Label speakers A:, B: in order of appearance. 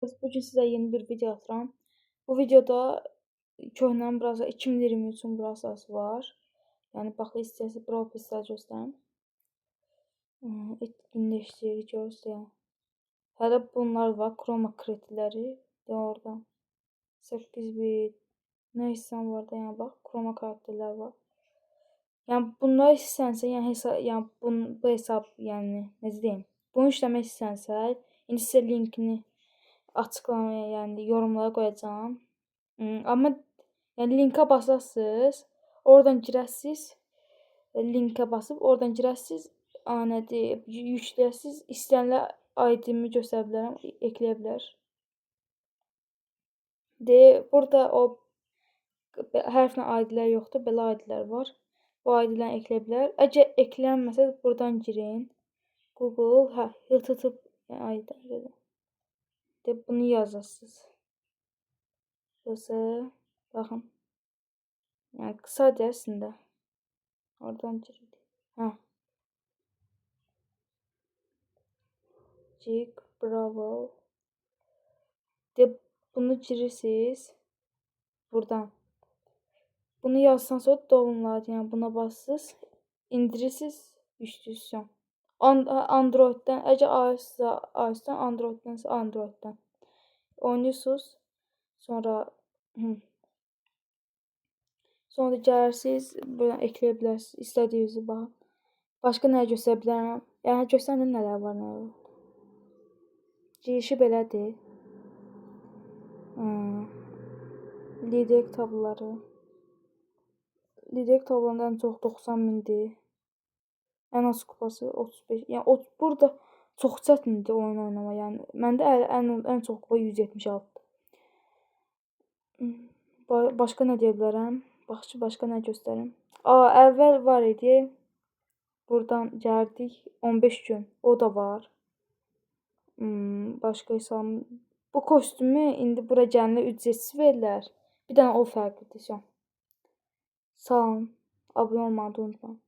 A: Bugün sizə yeni bir video atıram. Bu videoda köhnə Braza 2023-ün Brazası var. Yəni baxı istəyirsə Brawl Pass-ları göstərim. Etkinləşdir, göstər. Hələ bunlar var, Chroma kreditləri də orada. 8 bit. Nə hissən var da, yəni bax, Chroma kreditlər var. Yəni bunlar istəsənsə, yəni bu hesab, yəni necə deyim? Bunu işləmək istəsənsə, indi sizə linkini açıqlamaya, yəni yorumlara qoyacağam. Amma yəni linkə basasınız, oradan girəsiniz, linkə basıb oradan girəsiniz, nədir, yükləyəsiniz, istənilən ID-mi göstərə bilərəm, ekləyə bilər. Burada o hərflə ID-lər yoxdur, belə ID-lər var. Bu ID-ləri ekləyə bilər. Əgər eklənməsə, buradan girin. Google, http ID-dən. Bunu yazasınız. Burası, baxın. Yəni qısa əslində. Oradan girin. Jig Brawl. Bunu girirsiniz. Buradan. Bunu yazsan sonra download, yəni buna basırsınız. İndirirsiniz, yükləyirsən. Androiddən, əgər iOS-dən, Androiddənsə Androiddən. Oynayırsınız. Sonra gəlirsiniz, buradan ekləyə bilərsiniz. İstədiyinizi baxın. Başqa nə göstərə bilərəm? Yəni göstərəm nələr var, nələr var. Girişi belədir. Lider kitabları. Lider kitablarında ən çox 90 mindir. Ən az kupası 35. Yəni burada çox çətindir oyun oynama. Yəni məndə ən çox kupa 176-dır. Başqa nə deyə bilərəm? Baxın, başqa nə göstərim? Əvvəl var idi. Buradan gəldik. 15 gün. O da var. Başqa hesabım. Bu kostyumu indi bura gəlinə ücretsiz verirlər. Bir dənə o fərqlidir. Sağ olun. Abunə olmağı unutmayın.